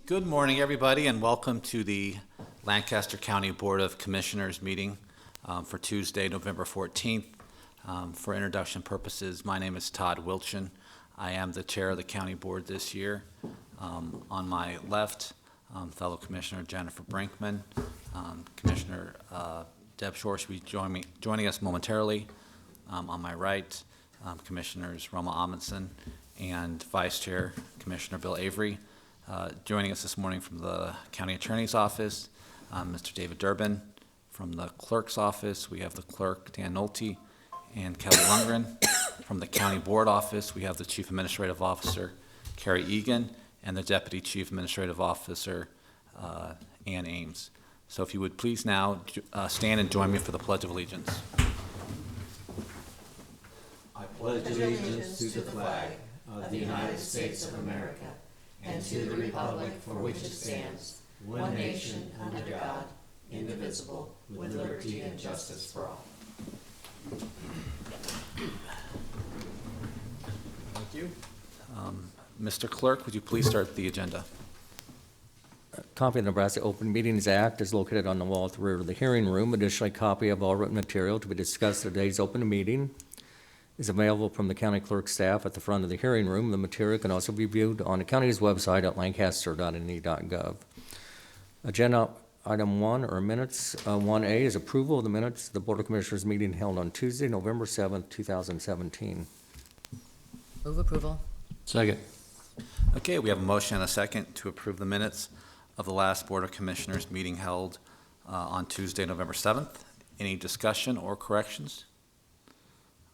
Good morning, everybody, and welcome to the Lancaster County Board of Commissioners meeting for Tuesday, November 14th. For introduction purposes, my name is Todd Wilchin. I am the chair of the county board this year. On my left, fellow Commissioner Jennifer Brinkman, Commissioner Deb Shores will be joining us momentarily. On my right, Commissioners Roma Amundsen and Vice Chair Commissioner Bill Avery. Joining us this morning from the County Attorney's Office, Mr. David Durbin. From the Clerk's Office, we have the Clerk, Dan Nolte, and Kelly Lundgren. From the County Board Office, we have the Chief Administrative Officer, Carrie Egan, and the Deputy Chief Administrative Officer, Ann Ames. So if you would please now stand and join me for the Pledge of Allegiance. I pledge allegiance to the flag of the United States of America and to the republic for which it stands, one nation under God, indivisible, with liberty and justice for all. Thank you. Mr. Clerk, would you please start the agenda? A copy of the Nebraska Open Meetings Act is located on the wall at the rear of the hearing room. Additionally, a copy of all written material to be discussed at today's open meeting is available from the county clerk staff at the front of the hearing room. The material can also be viewed on the county's website at lancaster.ne.gov. Agenda item 1 or minutes 1A is approval of the minutes of the Board of Commissioners meeting held on Tuesday, November 7th, 2017. Move approval. Second. Okay, we have a motion and a second to approve the minutes of the last Board of Commissioners meeting held on Tuesday, November 7th. Any discussion or corrections?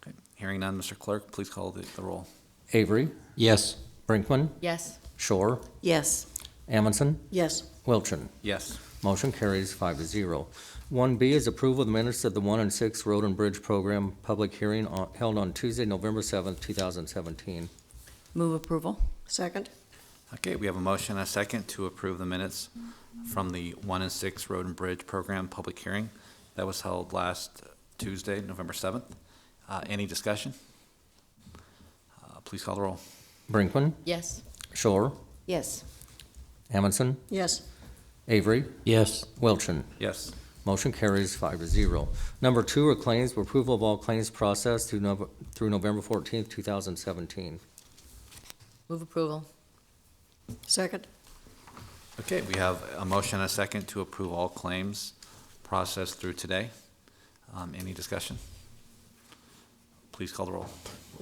Okay, hearing none, Mr. Clerk, please call the roll. Avery? Yes. Brinkman? Yes. Shore? Yes. Amundsen? Yes. Wilchin? Yes. Motion carries 5-0. 1B is approval of the minutes of the 1 and 6 Road and Bridge Program public hearing held on Tuesday, November 7th, 2017. Move approval. Second. Okay, we have a motion and a second to approve the minutes from the 1 and 6 Road and Bridge Program public hearing that was held last Tuesday, November 7th. Any discussion? Please call the roll. Brinkman? Yes. Shore? Yes. Amundsen? Yes. Avery? Yes. Wilchin? Yes. Motion carries 5-0. Number 2 are claims for approval of all claims processed through November 14th, 2017. Move approval. Second. Okay, we have a motion and a second to approve all claims processed through today. Any discussion? Please call the roll.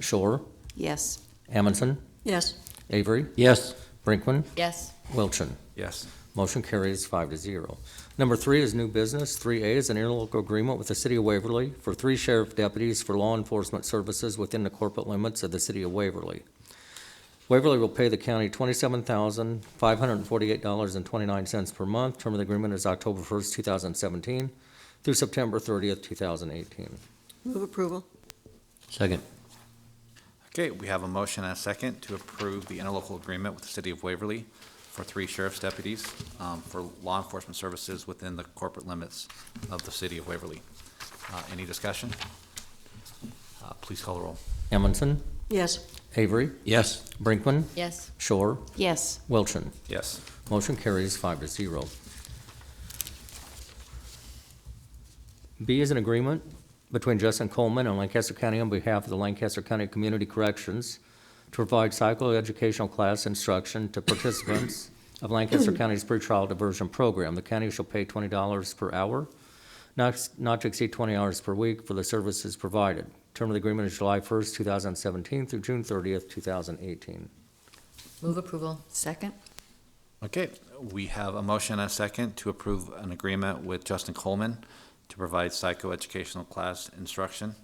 Shore? Yes. Amundsen? Yes. Avery? Yes. Brinkman? Yes. Wilchin? Yes. Motion carries 5-0. Number 3 is new business. 3A is an interlocal agreement with the City of Waverly for 3 sheriff deputies for law enforcement services within the corporate limits of the City of Waverly. Waverly will pay the county $27,548.29 per month. Term of the agreement is October 1st, 2017 through September 30th, 2018. Move approval. Second. Okay, we have a motion and a second to approve the interlocal agreement with the City of Waverly for 3 sheriff's deputies for law enforcement services within the corporate limits of the City of Waverly. Any discussion? Please call the roll. Amundsen? Yes. Avery? Yes. Brinkman? Yes. Shore? Yes. Wilchin? Yes. Motion carries 5-0. B is an agreement between Justin Coleman and Lancaster County on behalf of the Lancaster County Community Corrections to provide psychoeducational class instruction to participants of Lancaster County's pretrial diversion program. The county shall pay $20 per hour, not to exceed 20 hours per week for the services provided. Term of the agreement is July 1st, 2017 through June 30th, 2018. Move approval. Second. Okay, we have a motion and a second to approve an agreement with Justin Coleman to provide psychoeducational class instruction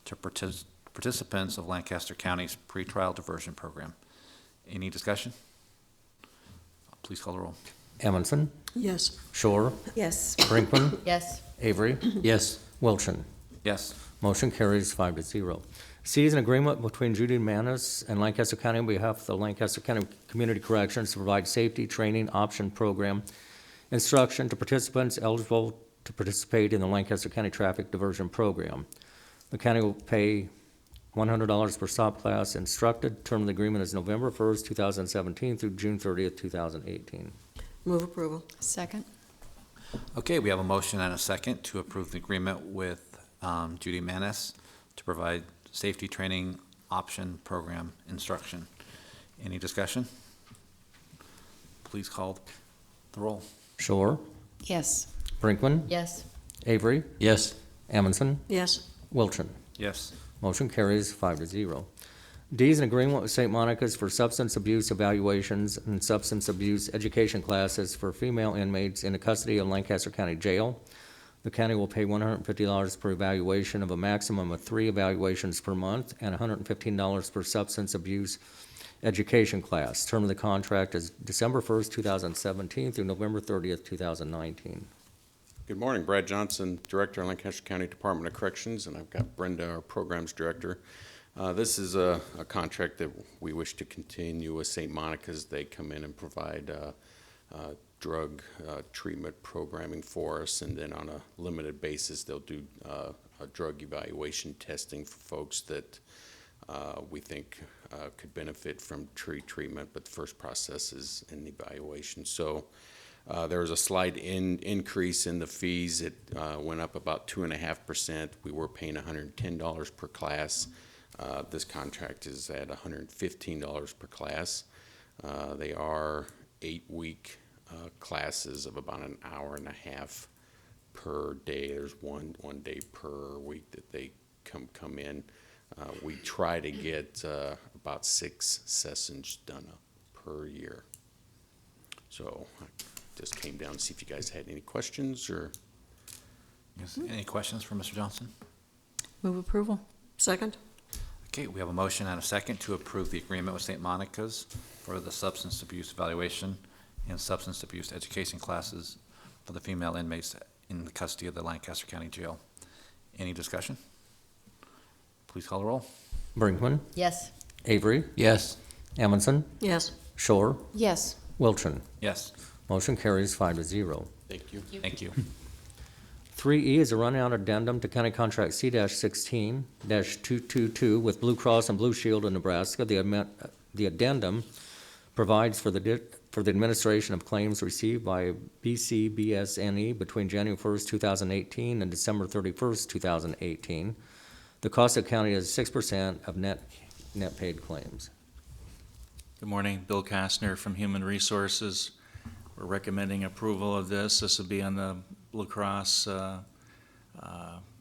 to participants of Lancaster County's pretrial diversion program. Any discussion? Please call the roll. Amundsen? Yes. Shore? Yes. Brinkman? Yes. Avery? Yes. Wilchin? Yes. Motion carries 5-0. C is an agreement between Judy Manis and Lancaster County on behalf of the Lancaster County Community Corrections to provide safety training option program instruction to participants eligible to participate in the Lancaster County Traffic Diversion Program. The county will pay $100 per stop class instructed. Term of the agreement is November 1st, 2017 through June 30th, 2018. Move approval. Second. Okay, we have a motion and a second to approve the agreement with Judy Manis to provide safety training option program instruction. Any discussion? Please call the roll. Shore, Yes. Brinkman, Yes. Avery, Yes. Amundson, Yes. Wilchin. Yes. Motion carries 5-0. D is an agreement with St. Monica's for substance abuse evaluations and substance abuse education classes for female inmates in the custody of Lancaster County Jail. The county will pay $150 per evaluation of a maximum of 3 evaluations per month and $115 per substance abuse education class. Term of the contract is December 1st, 2017 through November 30th, 2019. Good morning, Brad Johnson, Director, Lancaster County Department of Corrections, and I've got Brenda, our Programs Director. This is a contract that we wish to continue with St. Monica's. They come in and provide drug treatment programming for us, and then on a limited basis, they'll do a drug evaluation testing for folks that we think could benefit from treatment, but the first process is an evaluation. So there was a slight increase in the fees. It went up about 2.5%. We were paying $110 per class. This contract is at $115 per class. They are 8-week classes of about an hour and a half per day. There's one day per week that they come in. We try to get about 6 sessions done per year. So I just came down to see if you guys had any questions or. Yes. Any questions for Mr. Johnson? Move approval. Second. Okay, we have a motion and a second to approve the agreement with St. Monica's for the substance abuse evaluation and substance abuse education classes for the female inmates in the custody of the Lancaster County Jail. Any discussion? Please call the roll. Brinkman, Yes. Avery, Yes. Amundson, Yes. Shore, Yes. Wilchin. Yes. Motion carries 5-0. Thank you. Thank you. 3E is a run-out addendum to County Contract C-16-222 with Blue Cross and Blue Shield of Nebraska. The addendum provides for the administration of claims received by BCBSNE between January 1st, 2018 and December 31st, 2018. The cost of county is 6% of net paid claims. Good morning, Bill Kastner from Human Resources. We're recommending approval of this. This will be on the Blue Cross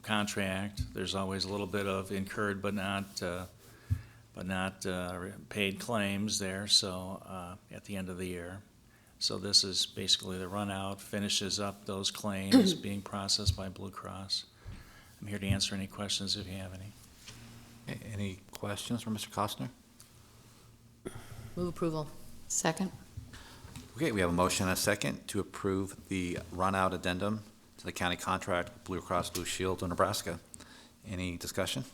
contract. There's always a little bit of incurred but not paid claims there, so at the end of the year. So this is basically the run out, finishes up those claims being processed by Blue Cross. I'm here to answer any questions if you have any. Any questions for Mr. Costner? Move approval. Second. Okay, we have a motion and a second to approve the run-out addendum to the county contract with Blue Cross Blue Shield of Nebraska. Any discussion?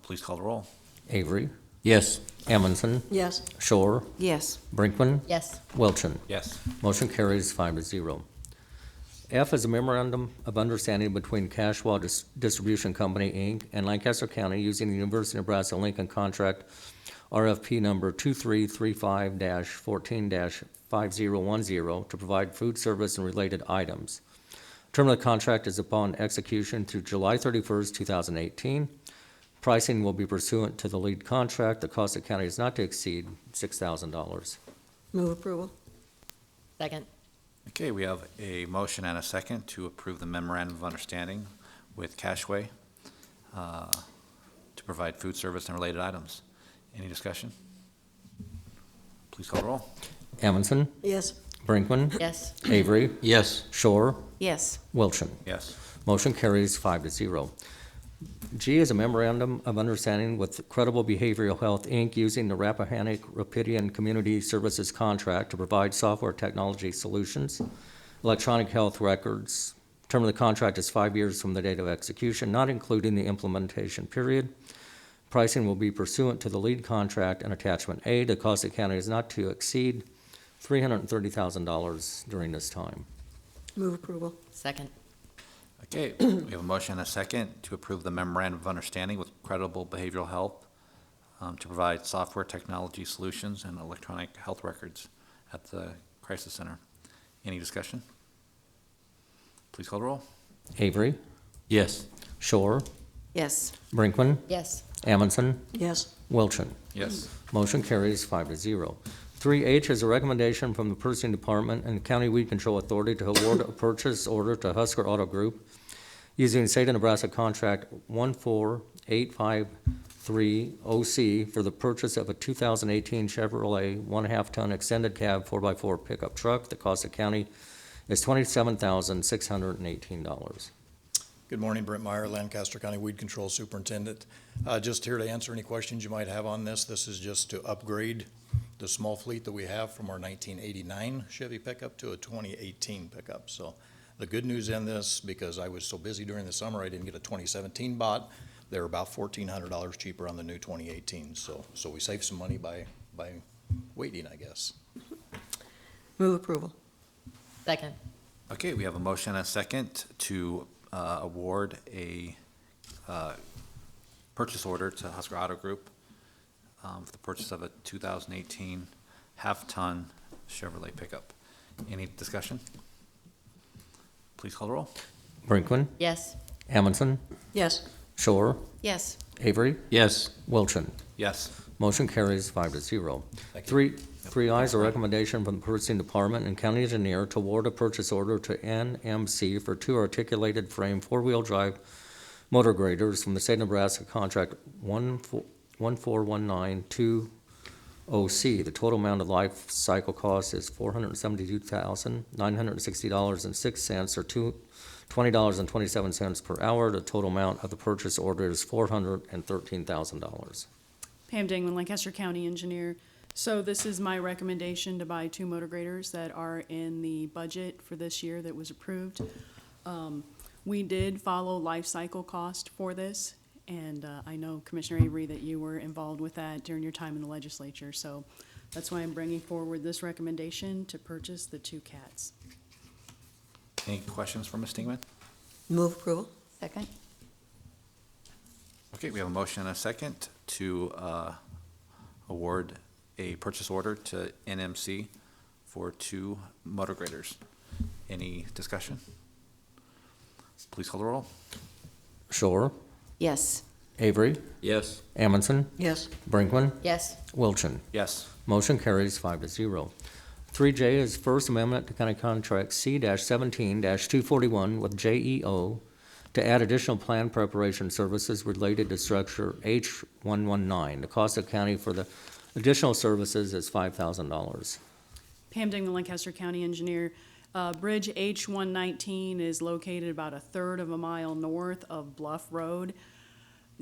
Please call the roll. Avery, Yes. Amundson, Yes. Shore, Yes. Brinkman, Yes. Wilchin. Yes. Motion carries 5-0. F is a memorandum of understanding between Cashwell Distribution Company, Inc. and Lancaster County using the University of Nebraska-Lincoln contract RFP number 2335-14-5010 to provide food service and related items. Term of the contract is upon execution through July 31st, 2018. Pricing will be pursuant to the lead contract. The cost of county is not to exceed $6,000. Move approval. Second. Okay, we have a motion and a second to approve the memorandum of understanding with Cashway to provide food service and related items. Any discussion? Please call the roll. Amundson, Yes. Brinkman, Yes. Avery, Yes. Shore, Yes. Wilchin. Yes. Motion carries 5-0. G is a memorandum of understanding with Credible Behavioral Health, Inc., using the Rappahannock Rapidian Community Services contract to provide software technology solutions, electronic health records. Term of the contract is 5 years from the date of execution, not including the implementation period. Pricing will be pursuant to the lead contract and attachment A. The cost of county is not to exceed $330,000 during this time. Move approval. Second. Okay, we have a motion and a second to approve the memorandum of understanding with Credible Behavioral Health to provide software technology solutions and electronic health records at the Crisis Center. Any discussion? Please call the roll. Avery, Yes. Shore, Yes. Brinkman, Yes. Amundson, Yes. Wilchin. Yes. Motion carries 5-0. 3H is a recommendation from the Purchasing Department and County Weed Control Authority to award a purchase order to Husker Auto Group using state of Nebraska contract 14853OC for the purchase of a 2018 Chevrolet 1.5-ton extended cab 4x4 pickup truck. The cost of county is $27,618. Good morning, Brent Meyer, Lancaster County Weed Control Superintendent. Just here to answer any questions you might have on this. This is just to upgrade the small fleet that we have from our 1989 Chevy pickup to a 2018 pickup. So the good news in this, because I was so busy during the summer, I didn't get a 2017 bought. They're about $1,400 cheaper on the new 2018. So we saved some money by waiting, I guess. Move approval. Second. Okay, we have a motion and a second to award a purchase order to Husker Auto Group for the purchase of a 2018 half-ton Chevrolet pickup. Any discussion? Please call the roll. Brinkman, Yes. Amundson, Yes. Shore, Yes. Avery, Yes. Wilchin. Yes. Motion carries 5-0. Thank you. Three ayes, a recommendation from the Purchasing Department and County Engineer to award a purchase order to NMC for 2 articulated frame four-wheel drive motor graders from the state of Nebraska contract 14192OC. The total amount of life cycle cost is $472,960.06, or $20.27 per hour. The total amount of the purchase order is $413,000. Pam Dingman, Lancaster County Engineer. So this is my recommendation to buy 2 motor graders that are in the budget for this year that was approved. We did follow life cycle cost for this, and I know Commissioner Avery that you were involved with that during your time in the legislature. So that's why I'm bringing forward this recommendation to purchase the 2 cats. Any questions for Ms. Stingman? Move approval. Second. Okay, we have a motion and a second to award a purchase order to NMC for 2 motor graders. Any discussion? Please call the roll. Shore, Yes. Avery, Yes. Amundson, Yes. Brinkman, Yes. Wilchin. Yes. Motion carries 5-0. 3J is First Amendment to County Contract C-17-241 with JEO to add additional plan preparation services related to structure H119. The cost of county for the additional services is $5,000. Pam Dingman, Lancaster County Engineer. Bridge H119 is located about 1/3 of a mile north of Bluff Road.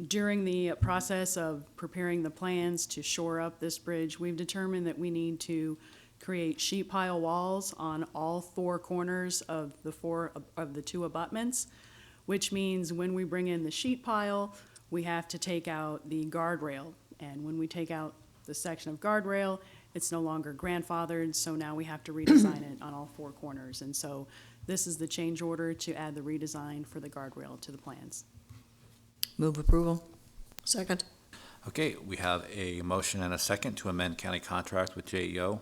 During the process of preparing the plans to shore up this bridge, we've determined that we need to create sheet pile walls on all 4 corners of the 2 abutments, which means when we bring in the sheet pile, we have to take out the guardrail. And when we take out the section of guardrail, it's no longer grandfathered, so now we have to redesign it on all 4 corners. And so this is the change order to add the redesign for the guardrail to the plans. Move approval. Second. Okay, we have a motion and a second to amend county contract with JEO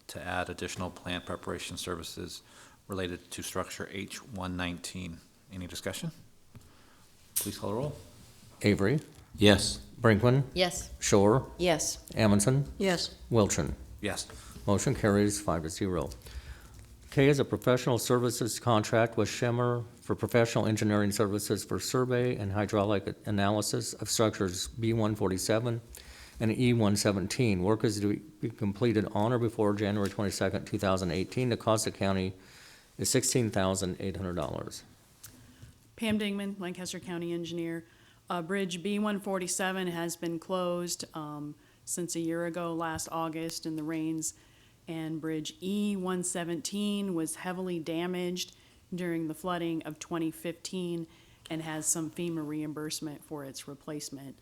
to add additional plan preparation services related to structure H119. Any discussion? Please call the roll. Avery, Yes. Brinkman, Yes. Shore, Yes. Amundson, Yes. Wilchin. Yes. Motion carries 5-0. K is a professional services contract with Schemmer for professional engineering services for survey and hydraulic analysis of structures B147 and E117. Work is to be completed on or before January 22nd, 2018. The cost of county is $16,800. Pam Dingman, Lancaster County Engineer. Bridge B147 has been closed since a year ago, last August, in the rains. And Bridge E117 was heavily damaged during the flooding of 2015 and has some FEMA reimbursement for its replacement.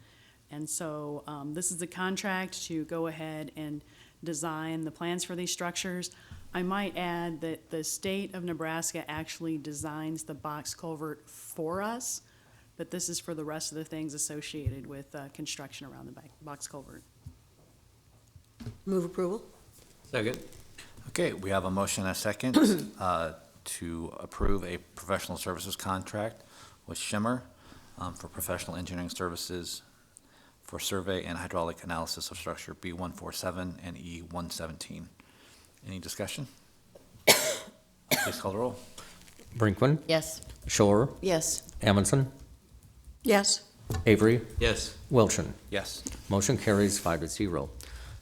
And so this is the contract to go ahead and design the plans for these structures. I might add that the state of Nebraska actually designs the box culvert for us, but this is for the rest of the things associated with construction around the box culvert. Move approval. Second. Okay, we have a motion and a second to approve a professional services contract with Shimmer for professional engineering services for survey and hydraulic analysis of structure B147 and E117. Any discussion? Please call the roll. Brinkman, Yes. Shore, Yes. Amundson, Yes. Avery, Yes. Wilchin. Yes. Motion carries 5-0.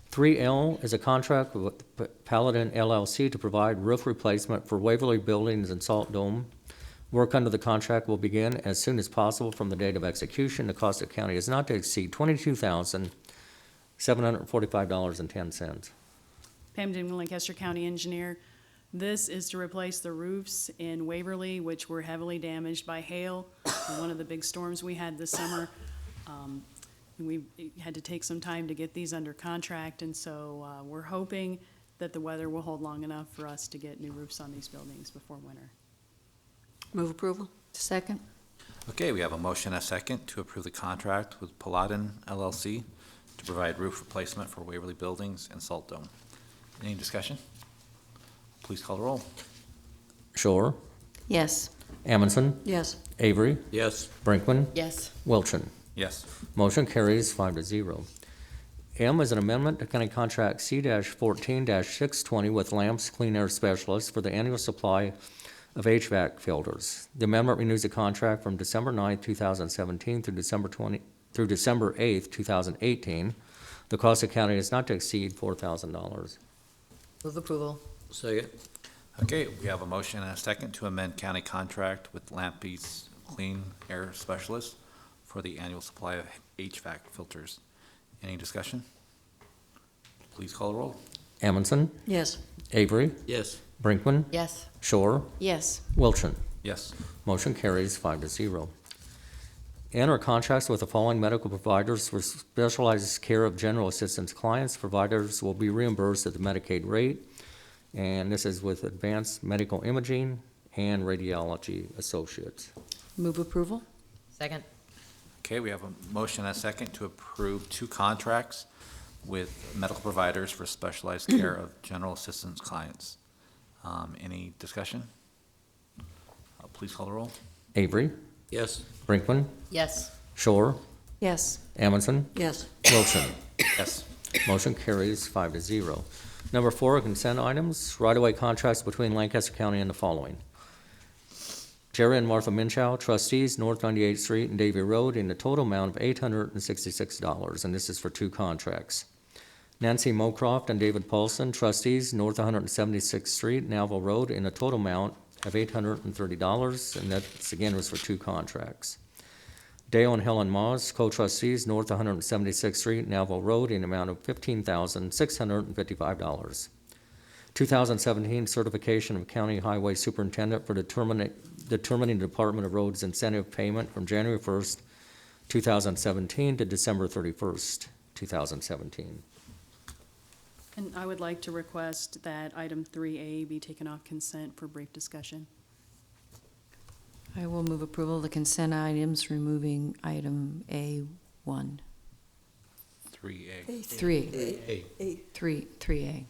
3L is a contract with Paladin LLC to provide roof replacement for Waverly Buildings and Salt Dome. Work under the contract will begin as soon as possible from the date of execution. The cost of county is not to exceed $22,745.10. Pam Dingman, Lancaster County Engineer. This is to replace the roofs in Waverly, which were heavily damaged by hail, in one of the big storms we had this summer. We had to take some time to get these under contract, and so we're hoping that the weather will hold long enough for us to get new roofs on these buildings before winter. Move approval. Second. Okay, we have a motion and a second to approve the contract with Paladin LLC to provide roof replacement for Waverly Buildings and Salt Dome. Any discussion? Please call the roll. Shore, Yes. Amundson, Yes. Avery, Yes. Brinkman, Yes. Wilchin. Yes. Motion carries 5-0. M is an amendment to county contract C-14-620 with Lamps Clean Air Specialists for the annual supply of HVAC filters. The amendment renews the contract from December 9, 2017 through December 8, 2018. The cost of county is not to exceed $4,000. Move approval. Second. Okay, we have a motion and a second to amend county contract with Lampe's Clean Air Specialists for the annual supply of HVAC filters. Any discussion? Please call the roll. Amundson, Yes. Avery, Yes. Brinkman, Yes. Shore, Yes. Wilchin. Yes. Motion carries 5-0. Enter contracts with the following medical providers for specialized care of general assistance clients. Providers will be reimbursed at the Medicaid rate, and this is with Advanced Medical Imaging and Radiology Associates. Move approval. Second. Okay, we have a motion and a second to approve two contracts with medical providers for specialized care of general assistance clients. Any discussion? Please call the roll. Avery, Yes. Brinkman, Yes. Shore, Yes. Amundson, Yes. Wilchin. Yes. Motion carries 5-0. Number 4 are consent items, right-of-way contracts between Lancaster County and the following. Jerry and Martha Minchow, trustees, North 98th Street and Davie Road, in a total amount of $866, and this is for two contracts. Nancy Mocroft and David Paulson, trustees, North 176th Street, Nalville Road, in a total amount of $830, and that, again, was for two contracts. Dale and Helen Moss, co-trustees, North 176th Street, Nalville Road, in an amount of $15,655. 2017 certification of county highway superintendent for determining Department of Roads incentive payment from January 1st, 2017 to December 31st, 2017. And I would like to request that item 3A be taken off consent for brief discussion. I will move approval of the consent items, removing item A1. 3A. 3A.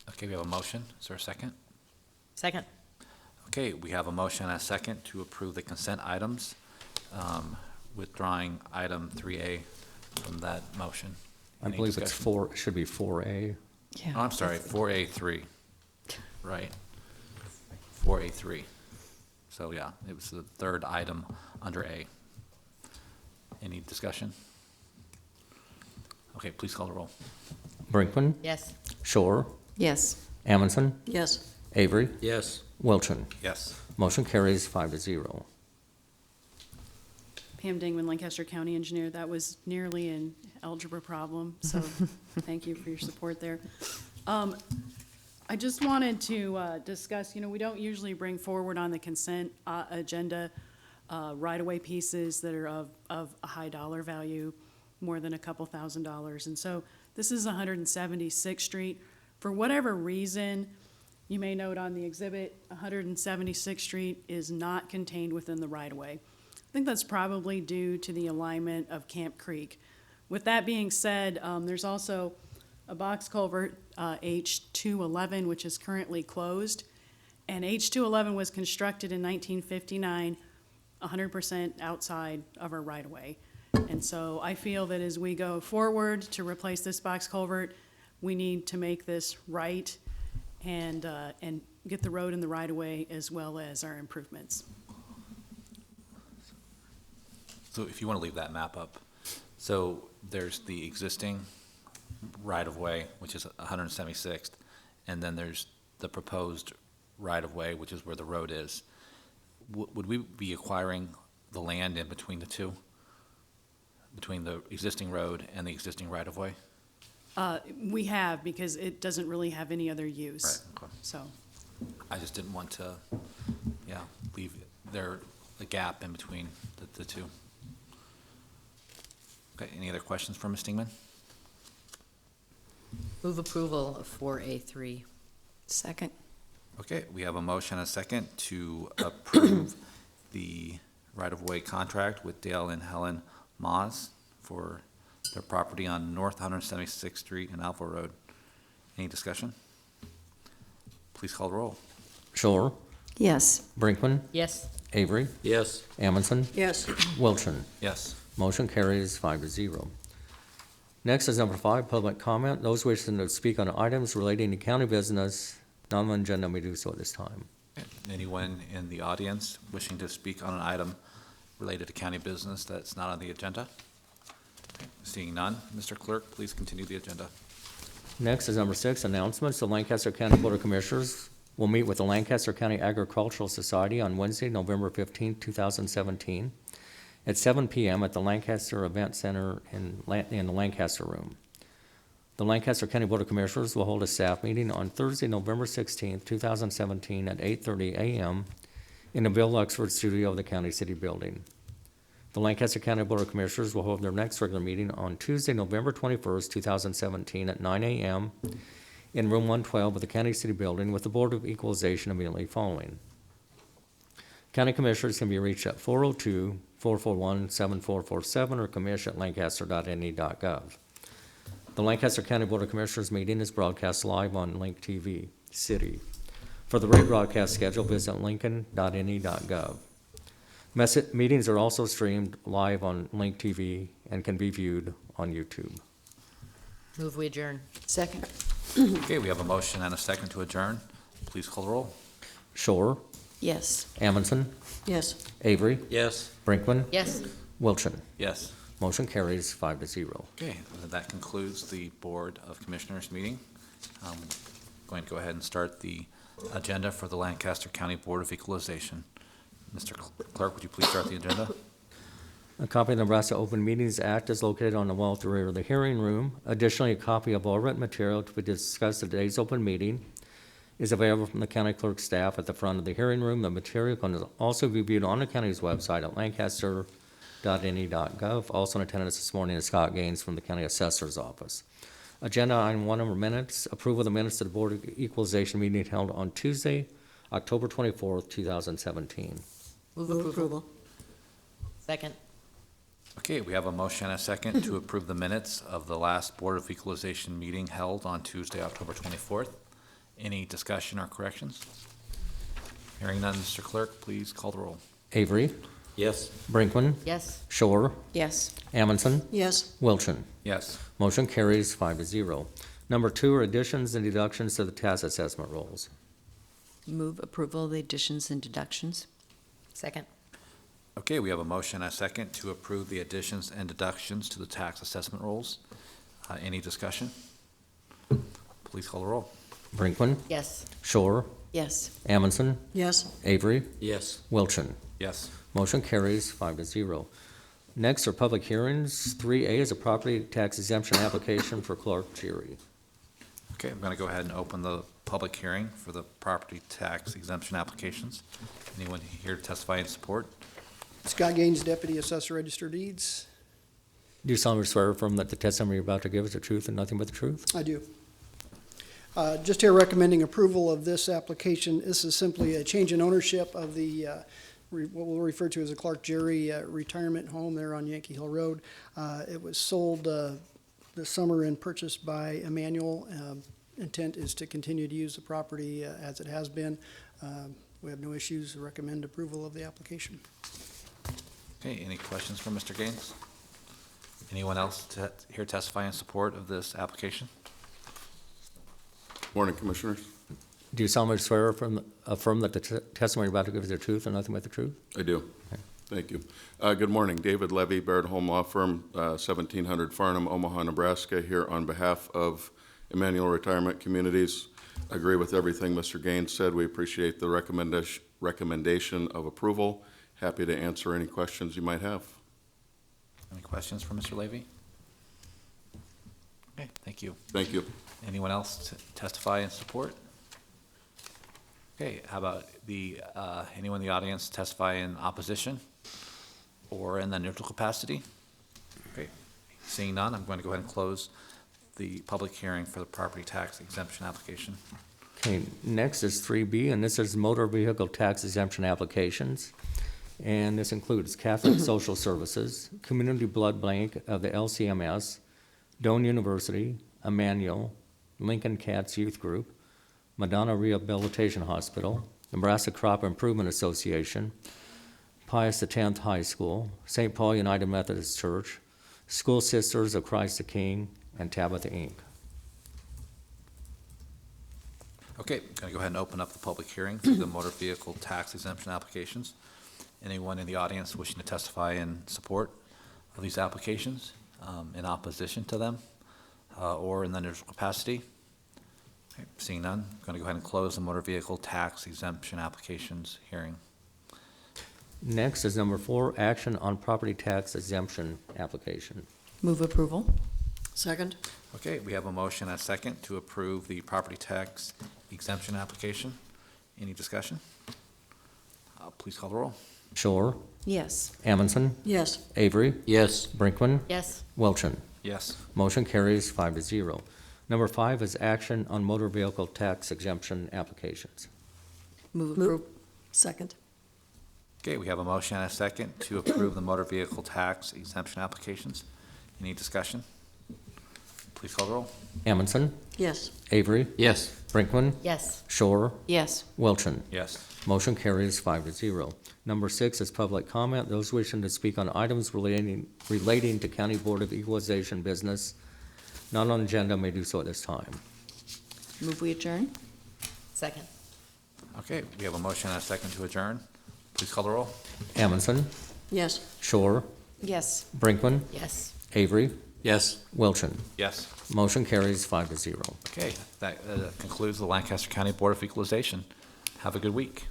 Okay, we have a motion. Is there a second? Second. Okay, we have a motion and a second to approve the consent items, withdrawing item 3A from that motion. I Any believe it's discussion? it should be 4A. Yeah. Oh, I'm sorry, 4A3. Right. 4A3. So, yeah, it was the third item under A. Any discussion? Okay, please call the roll. Brinkman, Yes. Shore, Yes. Amundson, Yes. Avery, Yes. Wilchin. Yes. Motion carries 5-0. Pam Dingman, Lancaster County Engineer. That was nearly an algebra problem, so thank you for your support there. I just wanted to discuss, we don't usually bring forward on the consent agenda right-of-way pieces that are of a high dollar value, more than a couple $1,000s. And so this is 176th Street. For whatever reason, you may note on the exhibit, 176th Street is not contained within the right-of-way. I think that's probably due to the alignment of Camp Creek. With that being said, there's also a box culvert, H211, which is currently closed. And H211 was constructed in 1959, 100% outside of our right-of-way. And so I feel that as we go forward to replace this box culvert, we need to make this right and get the road in the right-of-way as well as our improvements. So if you want to leave that map up, so there's the existing right-of-way, which is 176th, and then there's the proposed right-of-way, which is where the road is. Would we be acquiring the land in between the two? Between the existing road and the existing right-of-way? We have, because it doesn't really have any other use. Right, okay. So, I just didn't want to, leave there a gap in between the two. Okay, any other questions for Ms. Stingman? Move approval of 4A3. Second. Okay, we have a motion and a second to approve the right-of-way contract with Dale and Helen Maas for their property on North 176th Street and Alpha Road. Any discussion? Please call the roll. Shore, Yes. Brinkman, Yes. Avery, Yes. Amundson, Yes. Wilchin. Yes. Motion carries 5-0. Next is number 5, public comment. Those wishing to speak on items relating to county business, not on the agenda, may do so at this time. Anyone in the audience wishing to speak on an item related to county business that's not on the agenda? Okay, seeing none, Mr. Clerk, please continue the agenda. Next is number 6, announcements. The Lancaster County Board of Commissioners will meet with the Lancaster County Agricultural Society on Wednesday, November 15, 2017, at 7 p.m. at the Lancaster Event Center in the Lancaster Room. The Lancaster County Board of Commissioners will hold a staff meeting on Thursday, November 16, 2017, at 8:30 a.m. in the Bill Luxford studio of the County City Building. The Lancaster County Board of Commissioners will hold their next regular meeting on Tuesday, November 21st, 2017, at 9 a.m. in Room 112 of the County City Building, with the Board of Equalization immediately following. County Commissioners can be reached at 402-441-7447 or commish@lancaster.ne.gov. The Lancaster County Board of Commissioners meeting is broadcast live on Link TV City. For the rebroadcast schedule, visit lincoln.ne.gov. Meetings are also streamed live on Link TV and can be viewed on YouTube. Move we adjourn. Second. Okay, we have a motion and a second to adjourn. Please call the roll. Shore, Yes. Amundson, Yes. Avery, Yes. Brinkman, Yes. Wilchin. Yes. Motion carries 5-0. Okay, that concludes the Board of Commissioners meeting. I'm going to go ahead and start the agenda for the Lancaster County Board of Equalization. Mr. Clerk, would you please start the agenda? A copy of the Nebraska Open Meetings Act is located on the wall at the rear of the hearing room. Additionally, a copy of all written material to be discussed at today's open meeting is available from the county clerk staff at the front of the hearing room. The material can also be viewed on the county's website at lancaster.ne.gov. Also in attendance this morning is Scott Gaines from the county assessor's office. Agenda item 1 are minutes. Approval of the minutes of the Board of Equalization meeting held on Tuesday, October 24th, 2017. Move approval. Second. Okay, we have a motion and a second to approve the minutes of the last Board of Equalization meeting held on Tuesday, October 24th. Any discussion or corrections? Hearing none, Mr. Clerk, please call the roll. Avery, Yes. Brinkman, Yes. Shore, Yes. Amundson, Yes. Wilchin. Yes. Motion carries 5-0. Number 2 are additions and deductions to the tax assessment rolls. Move approval of the additions and deductions. Second. Okay, we have a motion and a second to approve the additions and deductions to the tax assessment rolls. Any discussion? Please call the roll. Brinkman, Yes. Shore, Yes. Amundson, Yes. Avery, Yes. Wilchin. Yes. Motion carries 5-0. Next are public hearings. 3A is a property tax exemption application for Clark Geary. Okay, I'm going to go ahead and open the public hearing for the property tax exemption applications. Anyone here to testify in support? Scott Gaines, Deputy Assessor, Register Deeds. Do you solemnly swear or affirm that the testimony you're about to give is the truth and nothing but the truth? I do. Just here recommending approval of this application. This is simply a change in ownership of the, what we'll refer to as a Clark Geary retirement home there on Yankee Hill Road. It was sold this summer and purchased by Emmanuel. Intent is to continue to use the property as it has been. We have no issues. Recommend approval of the application. Okay, any questions for Mr. Gaines? Anyone else here testify in support of this application? Morning, Commissioners. Do you solemnly swear affirm that the testimony you're about to give is the truth and nothing but the truth? I do. Thank you. Good morning. David Levy, Baird Home Law Firm, 1700 Farnham, Omaha, Nebraska, here on behalf of Emmanuel Retirement Communities. I agree with everything Mr. Gaines said. We appreciate the recommendation of approval. Happy to answer any questions you might have. Any questions for Mr. Levy? Okay, thank you. Thank you. Anyone else to testify in support? Okay, how about anyone in the audience testify in opposition or in the neutral capacity? Okay, seeing none, I'm going to go ahead and close the public hearing for the property tax exemption application. Okay, next is 3B, and this is motor vehicle tax exemption applications. And this includes Catholic Social Services, Community Blood Bank of the LCMS, Doane University, Emmanuel, Lincoln Cats Youth Group, Madonna Rehabilitation Hospital, Nebraska Crop Improvement Association, Pius X High School, St. Paul United Methodist Church, School Sisters of Christ the King, and Tabitha Inc. Okay, I'm going to go ahead and open up the public hearing for the motor vehicle tax exemption applications. Anyone in the audience wishing to testify in support of these applications, in opposition to them, or in the neutral capacity? Okay, seeing none, I'm going to go ahead and close the motor vehicle tax exemption applications hearing. Next is number 4, action on property tax exemption application. Move approval. Second? Okay, we have a motion and a second to approve the property tax exemption application. Any discussion? Please call the roll. Shore, Yes. Amundson, Yes. Avery, Yes. Brinkman, Yes. Wilchin. Yes. Motion carries 5-0. Number 5 is action on motor vehicle tax exemption applications. Move Move. approval. Second? Okay, we have a motion and a second to approve the motor vehicle tax exemption applications. Any discussion? Please call the roll. Amundson, Yes. Avery, Yes. Brinkman, Yes. Shore, Yes. Wilchin. Yes. Motion carries 5-0. Number 6 is public comment. Those wishing to speak on items relating to County Board of Equalization business not on agenda may do so at this time. Move we adjourn? Second. Okay, we have a motion and a second to adjourn. Please call the roll. Amundson, Yes. Shore, Yes. Brinkman, Yes. Avery, Yes. Wilchin. Yes. Motion carries 5-0. Okay, that concludes the Lancaster County Board of Equalization. Have a good week.